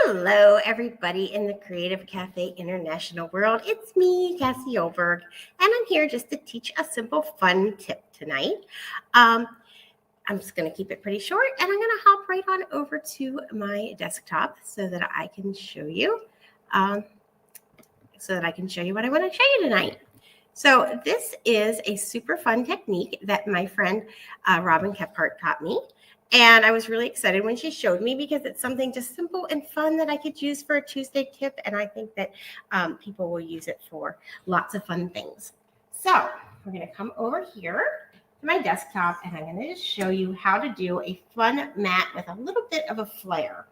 Hello, everybody in the Creative Cafe International world. It's me, Cassie, and I'm here just to teach a simple, fun tip tonight. I'm just going to keep it pretty short, and I'm going to hop right on over to my desktop so that I can show you, what I want to show you tonight. So this is a super fun technique that my friend Robin Kephart taught me. And I was really excited when she showed me because it's something just simple and fun that I could use for a Tuesday tip. And I think that people will use it for lots of fun things. So we're going to come over here to my desktop and I'm going to just show you how to do a fun mat with a little bit of a flair.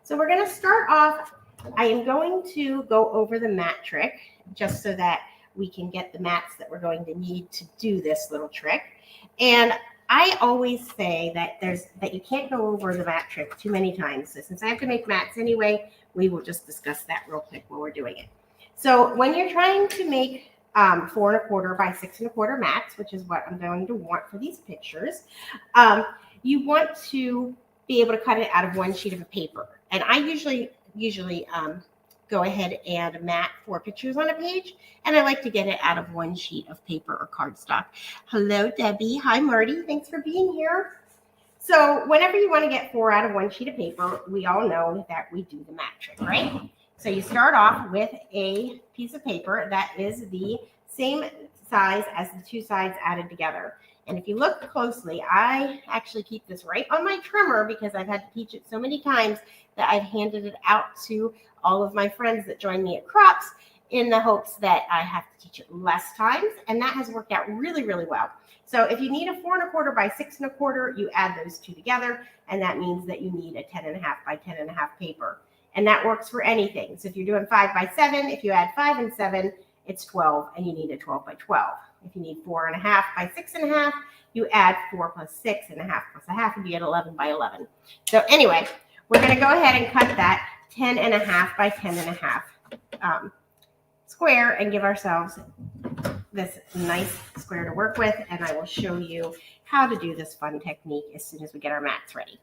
So we're going to start off. I am going to go over the mat trick just so that we can get the mats that we're going to need to do this little trick. And I always say that you can't go over the mat trick too many times. So since I have to make mats anyway, we will just discuss that real quick while we're doing it. So when you're trying to make 4 1/4 by 6 1/4 mats, which is what I'm going to want for these pictures, you want to be able to cut it out of one sheet of paper. And I usually go ahead and mat 4 pictures on a page, and I like to get it out of one sheet of paper or cardstock. Hello, Debbie. Hi, Marty. Thanks for being here. So whenever you want to get 4 out of one sheet of paper, we all know that we do the mat trick, right? So you start off with a piece of paper that is the same size as the 2 sides added together. And if you look closely, I actually keep this right on my trimmer because I've had to teach it so many times that I've handed it out to all of my friends that join me at Crops in the hopes that I have to teach it less times. And that has worked out really, really well. So if you need a 4 1/4 by 6 1/4, you add those 2 together. And that means that you need a 10 1/2 by 10 1/2 paper. And that works for anything. So if you're doing 5 by 7, if you add 5 and 7, it's 12 and you need a 12 by 12. If you need 4 1/2 by 6 1/2, you add 4 plus 6 1/2 plus 1/2 and you get 11 by 11. So anyway, we're going to go ahead and cut that 10 1/2 by 10 1/2 square and give ourselves this nice square to work with. And I will show you how to do this fun technique as soon as we get our mats ready.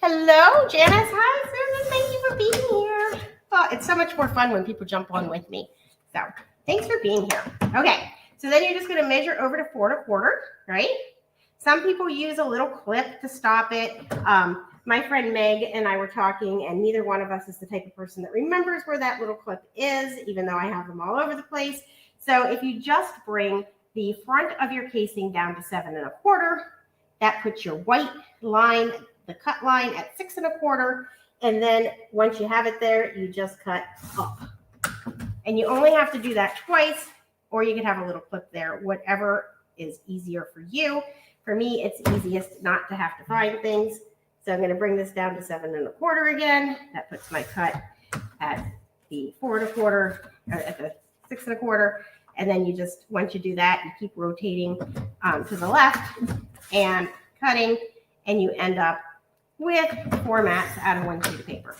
Hello, Janice. Hi, Susan. Thank you for being here. Oh, it's so much more fun when people jump on with me. So thanks for being here. Okay. So then you're just going to measure over to 4 1/4, right? Some people use a little clip to stop it. My friend Meg and I were talking, and neither one of us is the type of person that remembers where that little clip is, even though I have them all over the place. So if you just bring the front of your casing down to 7 1/4, that puts your white line, the cut line at 6 1/4. And then once you have it there, you just cut up. And you only have to do that twice, or you could have a little clip there, whatever is easier for you. For me, it's easiest not to have to find things. So I'm going to bring this down to 7 1/4 again. That puts my cut at the 4 1/4, or at the 6 1/4. And then you just, once you do that, you keep rotating to the left and cutting, and you end up with 4 mats out of one sheet of paper.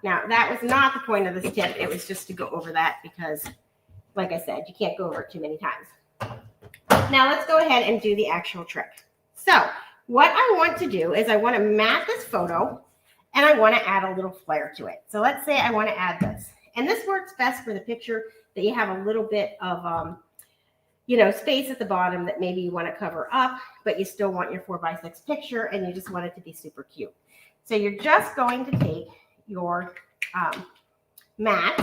Now, that was not the point of this tip. It was just to go over that because, like I said, you can't go over it too many times. Now let's go ahead and do the actual trick. So what I want to do is I want to mat this photo and I want to add a little flair to it. So let's say I want to add this. And this works best for the picture that you have a little bit of, space at the bottom that maybe you want to cover up, but you still want your 4 by 6 picture and you just want it to be super cute. So you're just going to take your mat,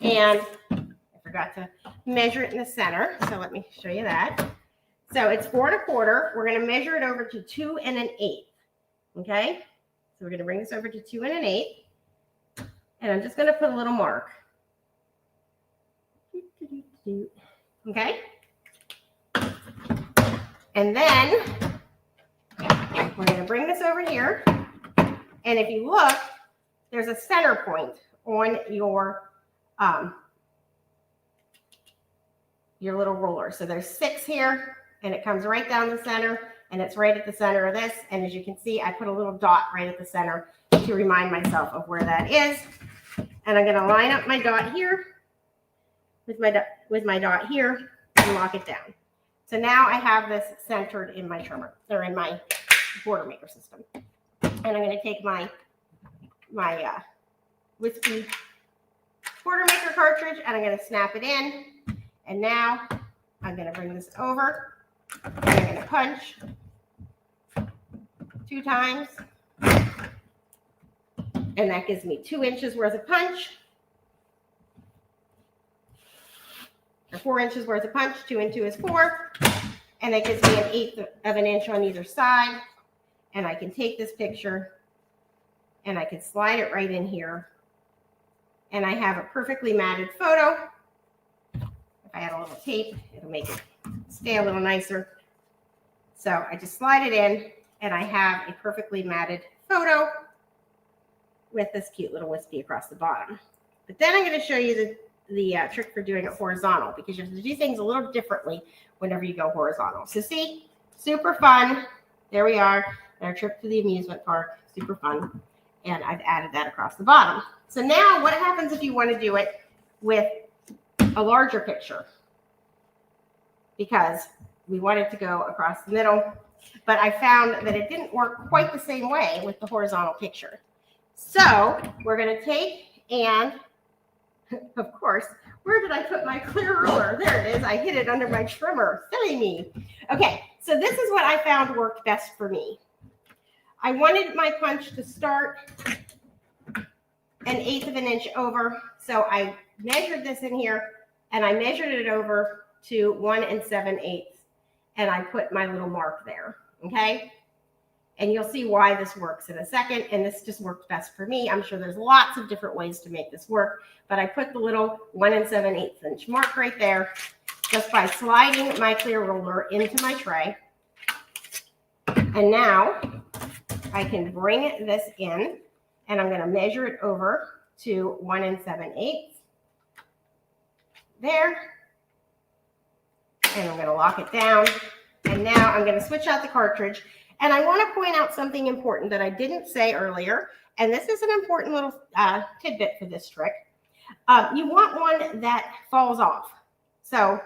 and I forgot to measure it in the center. So let me show you that. So it's 4 1/4. We're going to measure it over to 2 1/8. Okay. So we're going to bring this over to 2 1/8. And I'm just going to put a little mark. Okay. And then we're going to bring this over here. And if you look, there's a center point on your little ruler. So there's 6 here, and it comes right down the center, and it's right at the center of this. And as you can see, I put a little dot right at the center to remind myself of where that is. And I'm going to line up my dot here with my dot here and lock it down. So now I have this centered in my trimmer, or in my border maker system. And I'm going to take my whiskey quarter maker cartridge, and I'm going to snap it in. And now I'm going to bring this over, and I'm going to punch 2 times. And that gives me 2 inches worth of punch. Or 4 inches worth of punch. 2 and 2 is 4. And that gives me 1/8 of an inch on either side. And I can take this picture and I can slide it right in here. And I have a perfectly matted photo. If I add a little tape, it'll make it stay a little nicer. So I just slide it in and I have a perfectly matted photo with this cute little wispy across the bottom. But then I'm going to show you the trick for doing it horizontal, because you have to do things a little differently whenever you go horizontal. So see, super fun. There we are, our trip to the amusement park, super fun. And I've added that across the bottom. So now what happens if you want to do it with a larger picture? Because we want it to go across the middle, but I found that it didn't work quite the same way with the horizontal picture. So we're going to take and, of course, where did I put my clear ruler? There it is. I hid it under my trimmer. Silly me. Okay, so this is what I found worked best for me. I wanted my punch to start 1/8 of an inch over. So I measured this in here and I measured it over to 1 7/8. And I put my little mark there. Okay. And you'll see why this works in a second. And this just worked best for me. I'm sure there's lots of different ways to make this work, but I put the little 1 7/8 inch mark right there just by sliding my clear ruler into my tray. And now I can bring this in and I'm going to measure it over to 1 7/8 there. And I'm going to lock it down. And now I'm going to switch out the cartridge. And I want to point out something important that I didn't say earlier. And this is an important little tidbit for this trick. You want one that falls off. So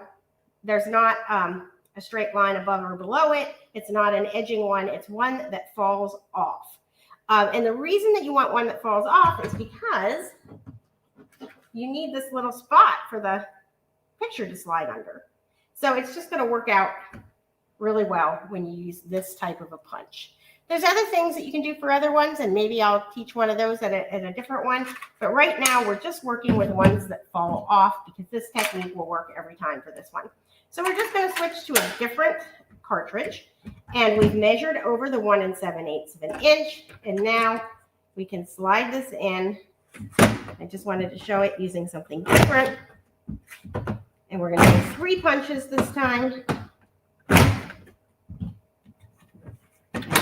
there's not a straight line above or below it. It's not an edging one. It's one that falls off. And the reason that you want one that falls off is because you need this little spot for the picture to slide under. So it's just going to work out really well when you use this type of a punch. There's other things that you can do for other ones, and maybe I'll teach one of those at a different one. But right now, we're just working with ones that fall off because this technique will work every time for this one. So we're just going to switch to a different cartridge, and we've measured over the 1 7/8 of an inch, and now we can slide this in. I just wanted to show it using something different. And we're going to do 3 punches this time.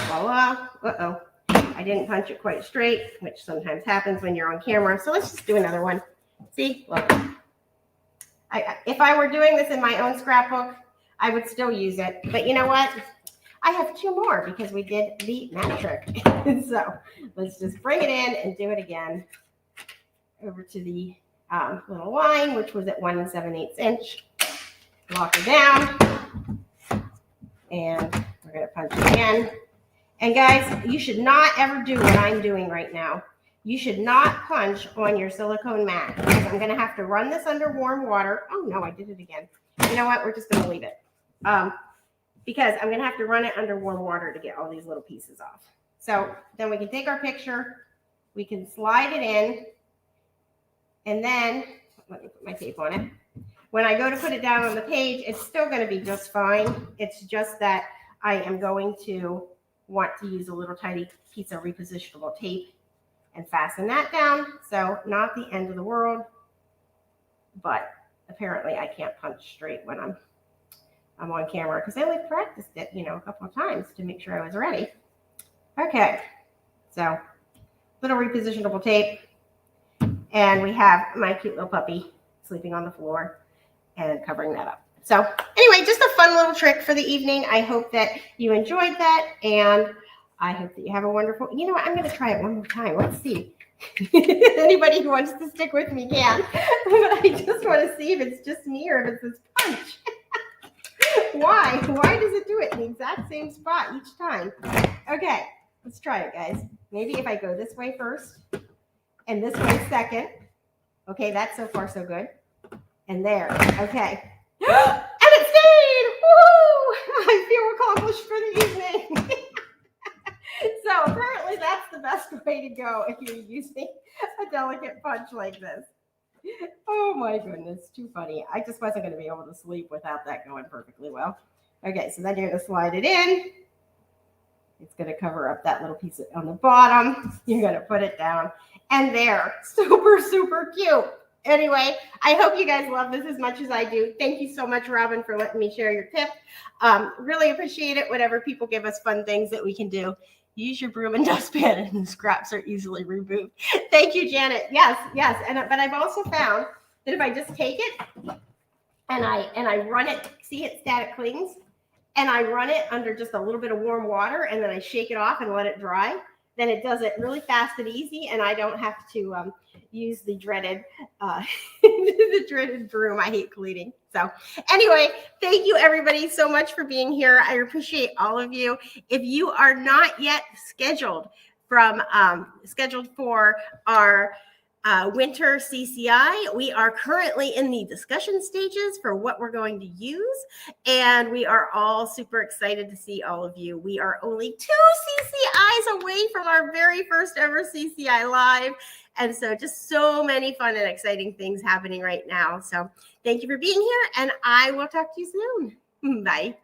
Voila. Uh-oh. I didn't punch it quite straight, which sometimes happens when you're on camera. So let's just do another one. See? Look. If I were doing this in my own scrapbook, I would still use it. But you know what? I have 2 more because we did the mat trick. So let's just bring it in and do it again. Over to the little line, which was at 1 7/8 inch. Lock it down. And we're going to punch it again. And guys, you should not ever do what I'm doing right now. You should not punch on your silicone mat, because I'm going to have to run this under warm water. Oh no, I did it again. You know what? We're just going to leave it. Because I'm going to have to run it under warm water to get all these little pieces off. So then we can take our picture, we can slide it in, and then, let me put my tape on it. When I go to put it down on the page, it's still going to be just fine. It's just that I am going to want to use a little tiny piece of repositionable tape and fasten that down. So not the end of the world, but apparently I can't punch straight when I'm on camera because I only practiced it, a couple of times to make sure I was ready. Okay, so little repositionable tape, and we have my cute little puppy sleeping on the floor and covering that up. So anyway, just a fun little trick for the evening. I hope that you enjoyed that, and I hope that you have a wonderful, I'm going to try it one more time. Let's see. Anybody who wants to stick with me can, but I just want to see if it's just me or if it's this punch. Why does it do it in the exact same spot each time? Okay, let's try it, guys. Maybe if I go this way first And this one's second. Okay, that's so far so good. And there, okay. And it stayed! Woo! I feel accomplished for the evening. So apparently that's the best way to go if you're using a delicate punch like this. Oh my goodness, too funny. I just wasn't going to be able to sleep without that going perfectly well. Okay, so then you're going to slide it in. It's going to cover up that little piece on the bottom. You're going to put it down. And there, super, super cute. Anyway, I hope you guys love this as much as I do. Thank you so much, Robin, for letting me share your tip. Really appreciate it whenever people give us fun things that we can do. Use your broom and dustpan, and the scraps are easily removed. Thank you, Janet. Yes, yes. But I've also found that if I just take it and I run it, see it static clings, and I run it under just a little bit of warm water, and then I shake it off and let it dry, then it does it really fast and easy, and I don't have to use the dreaded the dreaded broom. I hate cleaning. So anyway, thank you everybody so much for being here. I appreciate all of you. If you are not yet scheduled for our winter CCI, we are currently in the discussion stages for what we're going to use, and we are all super excited to see all of you. We are only 2 CCIs away from our very first ever CCI Live, and so just so many fun and exciting things happening right now. So thank you for being here, and I will talk to you soon. Bye.